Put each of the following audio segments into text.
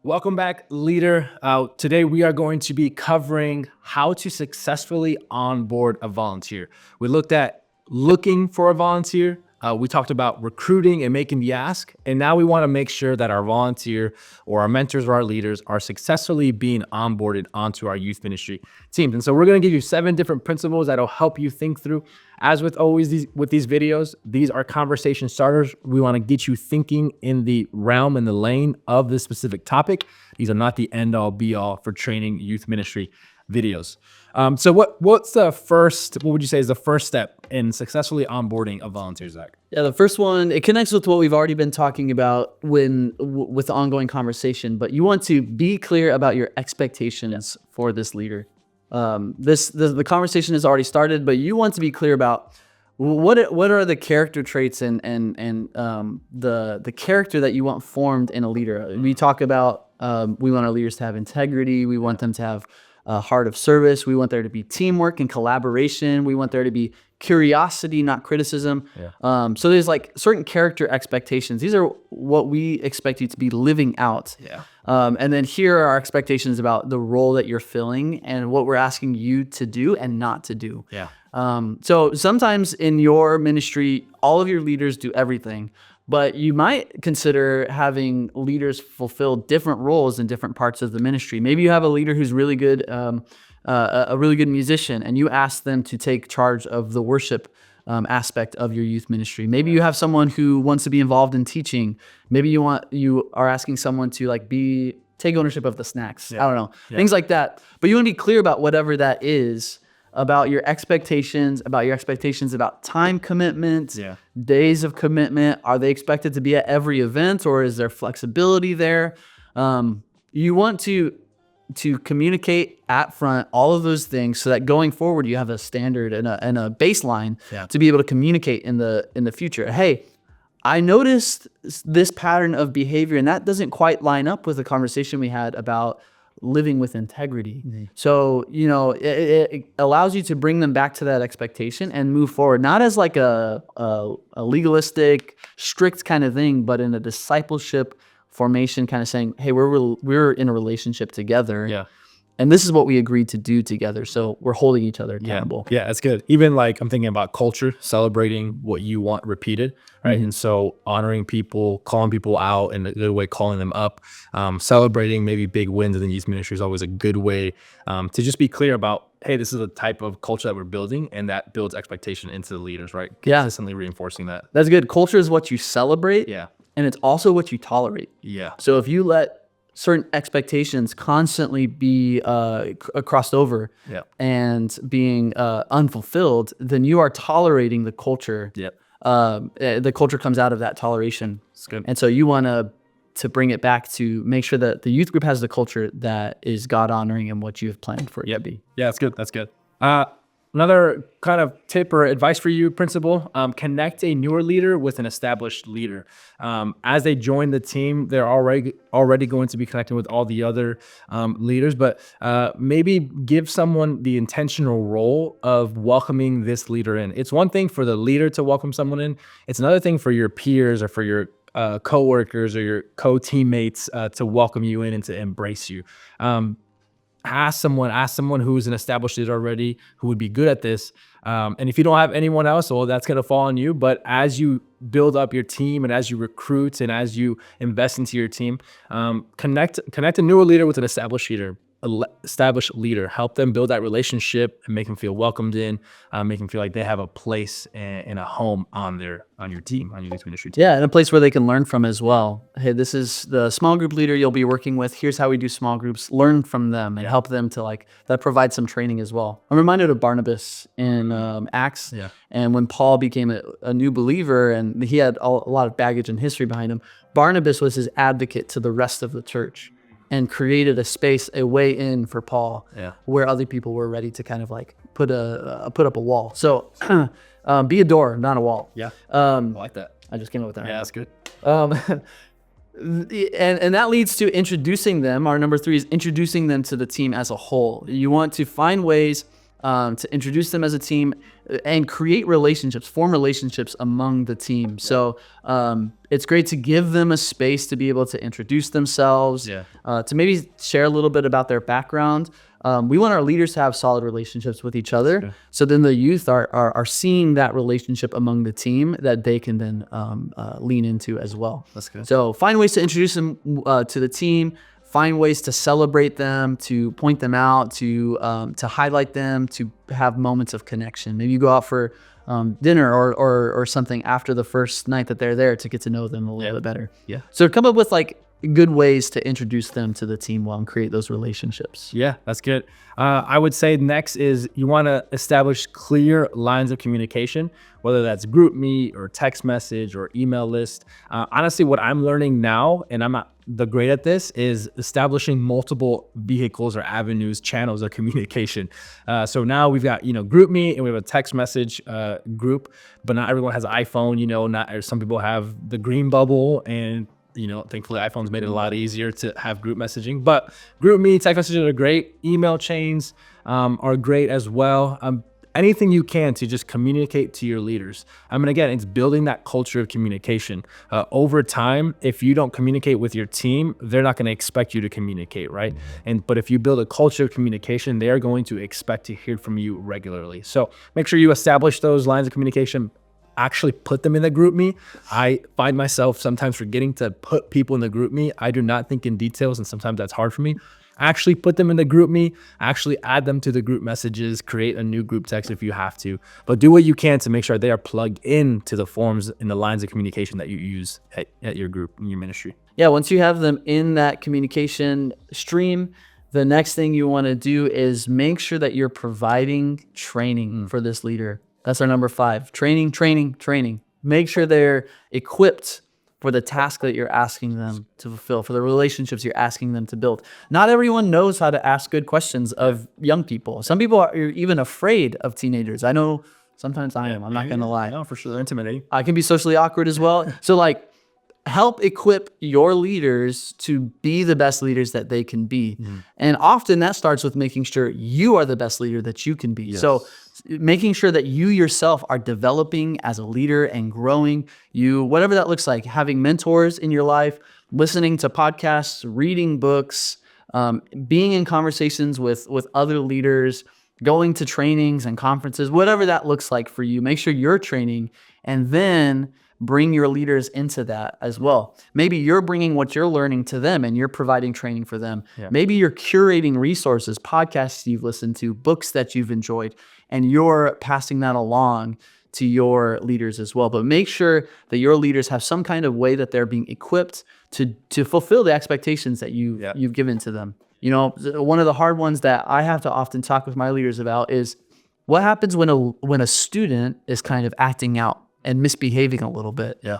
Welcome back, leader. Today we are going to be covering how to successfully onboard a volunteer. We looked at looking for a volunteer. We talked about recruiting and making the ask. And now we want to make sure that our volunteer or our mentors or our leaders are successfully being onboarded onto our youth ministry teams. And so we're going to give you 7 different principles that'll help you think through. As with always with these videos, these are conversation starters. We want to get you thinking in the realm and the lane of this specific topic. These are not the end all be all for training youth ministry videos. So what's the first, what would you say is the first step in successfully onboarding a volunteer, Zach? Yeah, the first one, it connects with what we've already been talking about with the ongoing conversation, but you want to be clear about your expectations for this leader. The conversation has already started, but you want to be clear about what are the character traits and the character that you want formed in a leader. We talk about we want our leaders to have integrity. We want them to have a heart of service. We want there to be teamwork and collaboration. We want there to be curiosity, not criticism. Yeah. So there's like certain character expectations. These are what we expect you to be living out. Yeah. And then here are our expectations about the role that you're filling and what we're asking you to do and not to do. Yeah. So sometimes in your ministry, all of your leaders do everything, but you might consider having leaders fulfill different roles in different parts of the ministry. Maybe you have a leader who's really good, a really good musician, and you ask them to take charge of the worship aspect of your youth ministry. Maybe you have someone who wants to be involved in teaching. Maybe you are asking someone to take ownership of the snacks. Yeah. I don't know, Yeah. things like that. But you want to be clear about whatever that is, about your expectations about time commitments, Yeah. days of commitment. Are they expected to be at every event, or is there flexibility there? You want to communicate at front all of those things so that going forward you have a standard and a baseline to be able to communicate in the future. Hey, I noticed this pattern of behavior, and that doesn't quite line up with the conversation we had about living with integrity. Mm-hmm. So, it allows you to bring them back to that expectation and move forward, not as like a legalistic, strict kind of thing, but in a discipleship formation, kind of saying, hey, we're in a relationship together. Yeah. And this is what we agreed to do together. So we're holding each other accountable. Yeah, that's good. Even like I'm thinking about culture, celebrating what you want repeated, right? Mm-hmm. And so honoring people, calling people out in a good way, calling them up, celebrating maybe big wins in the youth ministry is always a good way to just be clear about, hey, this is the type of culture that we're building, and that builds expectation into the leaders, right? Yeah. Consistently reinforcing that. That's good. Culture is what you celebrate. Yeah. And it's also what you tolerate. Yeah. So if you let certain expectations constantly be crossed over and being unfulfilled, then you are tolerating the culture. Yep. The culture comes out of that toleration. That's good. And so you want to bring it back to make sure that the youth group has the culture that is God honoring and what you have planned for it to be. Yeah, that's good. That's good. Another kind of tip or advice for you, principal, connect a newer leader with an established leader. As they join the team, they're already going to be connecting with all the other leaders, but maybe give someone the intentional role of welcoming this leader in. It's one thing for the leader to welcome someone in. It's another thing for your peers or for your coworkers or your co-teammates to welcome you in and to embrace you. Ask someone who's an established leader already, who would be good at this. And if you don't have anyone else, well, that's going to fall on you. But as you build up your team and as you recruit and as you invest into your team, connect a newer leader with an established leader. Help them build that relationship and make them feel welcomed in, make them feel like they have a place and a home on your team, on your youth ministry team. Yeah, and a place where they can learn from as well. Hey, this is the small group leader you'll be working with. Here's how we do small groups. Learn from them and help them to that provides some training as well. I'm reminded of Barnabas in Acts. Yeah. And when Paul became a new believer and he had a lot of baggage and history behind him, Barnabas was his advocate to the rest of the church and created a space, a way in for Paul, where other people were ready to kind of put up a wall. So be a door, not a wall. Yeah, I like that. I just came up with that. Yeah, that's good. And that leads to introducing them. Our number 3 is introducing them to the team as a whole. You want to find ways to introduce them as a team and create relationships, form relationships among the team. So it's great to give them a space to be able to introduce themselves, to maybe share a little bit about their background. We want our leaders to have solid relationships with each other. So then the youth are seeing that relationship among the team that they can then lean into as well. That's good. So find ways to introduce them to the team. Find ways to celebrate them, to point them out, to highlight them, to have moments of connection. Maybe you go out for dinner or something after the first night that they're there to get to know them a little bit better. Yeah. So come up with like good ways to introduce them to the team well and create those relationships. Yeah, that's good. I would say next is you want to establish clear lines of communication, whether that's group meet or text message or email list. Honestly, what I'm learning now, and I'm not the great at this, is establishing multiple vehicles or avenues, channels of communication. So now we've got, group meet and we have a text message group, but not everyone has an iPhone, some people have the green bubble, and thankfully iPhone's made it a lot easier to have group messaging. But group me, text messages are great. Email chains are great as well. Anything you can to just communicate to your leaders. Again, it's building that culture of communication. Over time, if you don't communicate with your team, they're not going to expect you to communicate, right? But if you build a culture of communication, they are going to expect to hear from you regularly. So make sure you establish those lines of communication. Actually put them in the group me. I find myself sometimes forgetting to put people in the group me. I do not think in details, and sometimes that's hard for me. Actually put them in the group me, actually add them to the group messages, create a new group text if you have to, but do what you can to make sure they are plugged into the forms and the lines of communication that you use at your group, in your ministry. Yeah, once you have them in that communication stream, the next thing you want to do is make sure that you're providing training for this leader. That's our number 5. Training, training, training. Make sure they're equipped for the task that you're asking them to fulfill, for the relationships you're asking them to build. Not everyone knows how to ask good questions of young people. Some people are even afraid of teenagers. I know sometimes I am. I'm not going to lie. No, for sure. They're intimidating. I can be socially awkward as well. So help equip your leaders to be the best leaders that they can be. And often that starts with making sure you are the best leader that you can be. Yes. So making sure that you yourself are developing as a leader and growing, whatever that looks like, having mentors in your life, listening to podcasts, reading books, being in conversations with other leaders, going to trainings and conferences, whatever that looks like for you. Make sure you're training, and then bring your leaders into that as well. Maybe you're bringing what you're learning to them and you're providing training for them. Yeah. Maybe you're curating resources, podcasts you've listened to, books that you've enjoyed, and you're passing that along to your leaders as well. But make sure that your leaders have some kind of way that they're being equipped to fulfill the expectations that you've given to them. One of the hard ones that I have to often talk with my leaders about is what happens when a student is kind of acting out and misbehaving a little bit. Yeah.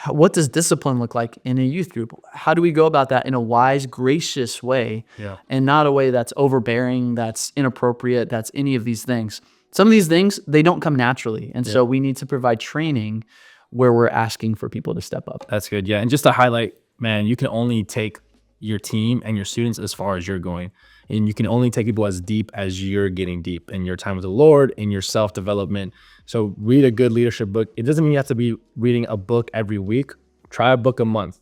What does discipline look like in a youth group? How do we go about that in a wise, gracious way, and not a way that's overbearing, that's inappropriate, that's any of these things? Some of these things, they don't come naturally. And so we need to provide training where we're asking for people to step up. That's good. Yeah. And just to highlight, man, you can only take your team and your students as far as you're going. And you can only take people as deep as you're getting deep in your time with the Lord, in your self-development. So read a good leadership book. It doesn't mean you have to be reading a book every week. Try a book a month,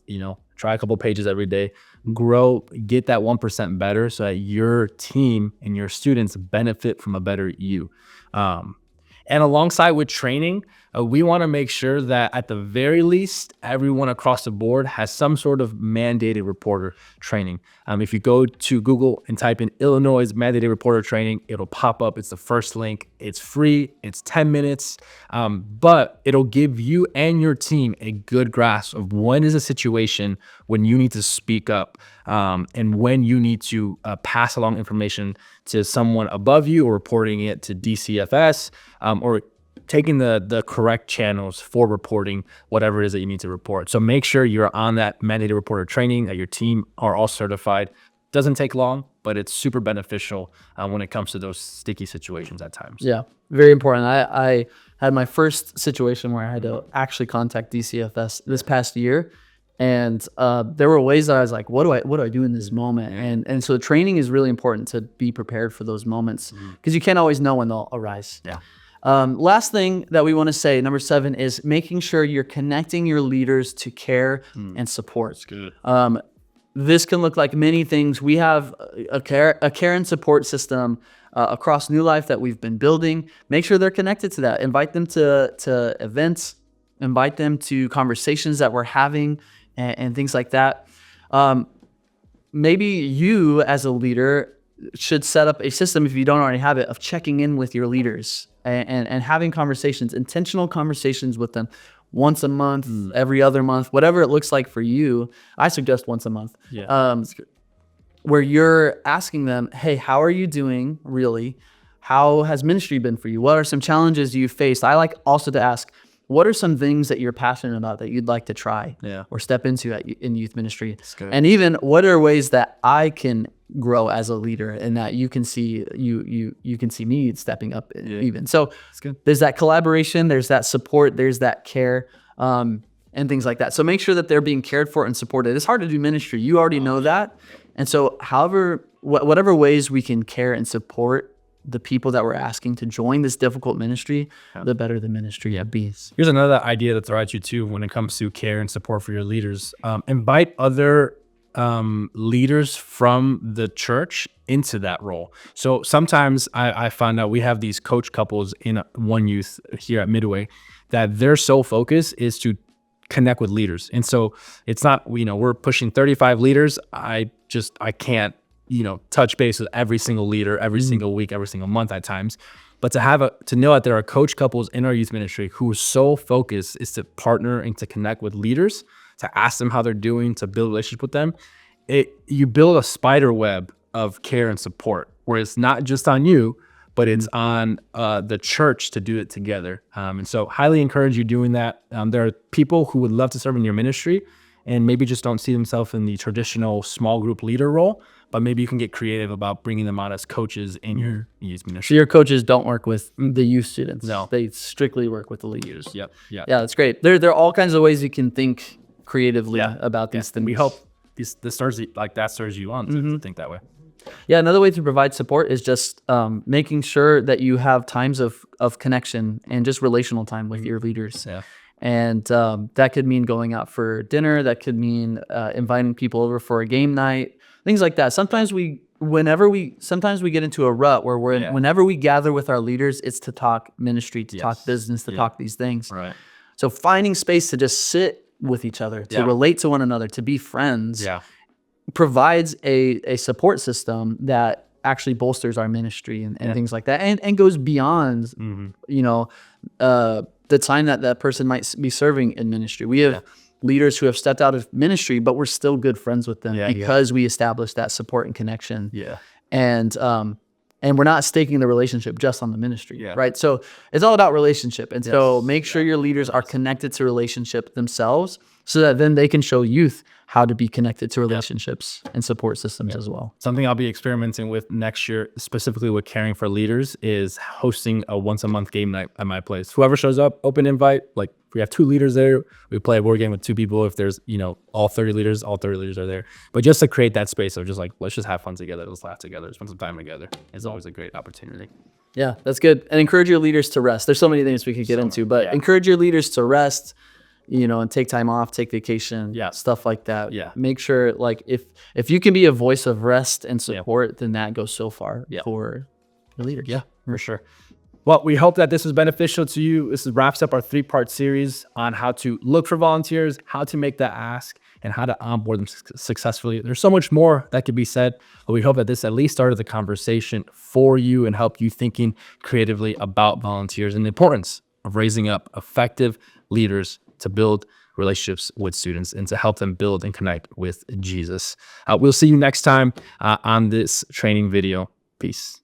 try a couple pages every day. Grow, get that 1% better so that your team and your students benefit from a better you. And alongside with training, we want to make sure that at the very least, everyone across the board has some sort of mandated reporter training. If you go to Google and type in Illinois mandated reporter training, it'll pop up. It's the first link. It's free. It's 10 minutes, but it'll give you and your team a good grasp of when is a situation when you need to speak up, and when you need to pass along information to someone above you, or reporting it to DCFS, or taking the correct channels for reporting whatever it is that you need to report. So make sure you're on that mandated reporter training, that your team are all certified. Doesn't take long, but it's super beneficial when it comes to those sticky situations at times. Yeah, very important. I had my first situation where I had to actually contact DCFS this past year. And there were ways that I was like, what do I do in this moment? And so training is really important to be prepared for those moments, because you can't always know when they'll arise. Yeah. Last thing that we want to say, number 7, is making sure you're connecting your leaders to care and support. That's good. This can look like many things. We have a care and support system across New Life that we've been building. Make sure they're connected to that. Invite them to events. Invite them to conversations that we're having and things like that. Maybe you as a leader should set up a system, if you don't already have it, of checking in with your leaders and having conversations, intentional conversations with them once a month, every other month, whatever it looks like for you. I suggest once a month. Where you're asking them, hey, how are you doing really? How has ministry been for you? What are some challenges you faced? I like also to ask, what are some things that you're passionate about that you'd like to try or step into in youth ministry? And even what are ways that I can grow as a leader and that you can see you can see me stepping up even. So there's that collaboration, there's that support, there's that care, and things like that. So make sure that they're being cared for and supported. It's hard to do ministry. You already know that. And so whatever ways we can care and support the people that we're asking to join this difficult ministry, the better the ministry be. Here's another idea to throw at you too when it comes to care and support for your leaders. Invite other leaders from the church into that role. So sometimes I find out we have these coach couples in one youth here at Midway that their sole focus is to connect with leaders. And so it's not, we're pushing 35 leaders. I can't, touch base with every single leader, every single week, every single month at times. But to know that there are coach couples in our youth ministry whose sole focus is to partner and to connect with leaders, to ask them how they're doing, to build relationships with them. You build a spider web of care and support where it's not just on you, but it's on the church to do it together. And so highly encourage you doing that. There are people who would love to serve in your ministry and maybe just don't see themselves in the traditional small group leader role, but maybe you can get creative about bringing them on as coaches in your youth ministry. So your coaches don't work with the youth students. No. They strictly work with the leaders. Yep. Yeah, that's great. There are all kinds of ways you can think creatively about these things. We hope this stirs you on to think that way. Yeah, another way to provide support is just making sure that you have times of connection and just relational time with your leaders. Yeah. And that could mean going out for dinner. That could mean inviting people over for a game night, things like that. Sometimes we get into a rut where whenever we gather with our leaders, it's to talk ministry, to talk business, to talk these things. Right. So finding space to just sit with each other, to relate to one another, to be friends, provides a support system that actually bolsters our ministry and things like that, and goes beyond, the time that person might be serving in ministry. We have leaders who have stepped out of ministry, but we're still good friends with them because we established that support and connection. Yeah. And we're not staking the relationship just on the ministry, right? So it's all about relationship. And so make sure your leaders are connected to relationship themselves so that then they can show youth how to be connected to relationships and support systems as well. Something I'll be experimenting with next year, specifically with caring for leaders, is hosting a once a month game night at my place. Whoever shows up, open invite. Like we have 2 leaders there. We play a board game with 2 people. If there's, all 30 leaders are there. But just to create that space of just like, let's just have fun together. Let's laugh together. Spend some time together. It's always a great opportunity. Yeah, that's good. And encourage your leaders to rest. There's so many things we could get into, but encourage your leaders to rest, and take time off, take vacation, stuff like that. Yeah. Make sure, like, if you can be a voice of rest and support, then that goes so far for your leaders. Yeah, for sure. Well, we hope that this was beneficial to you. This wraps up our 3-part series on how to look for volunteers, how to make that ask, and how to onboard them successfully. There's so much more that could be said, but we hope that this at least started the conversation for you and helped you thinking creatively about volunteers and the importance of raising up effective leaders to build relationships with students and to help them build and connect with Jesus. We'll see you next time on this training video. Peace.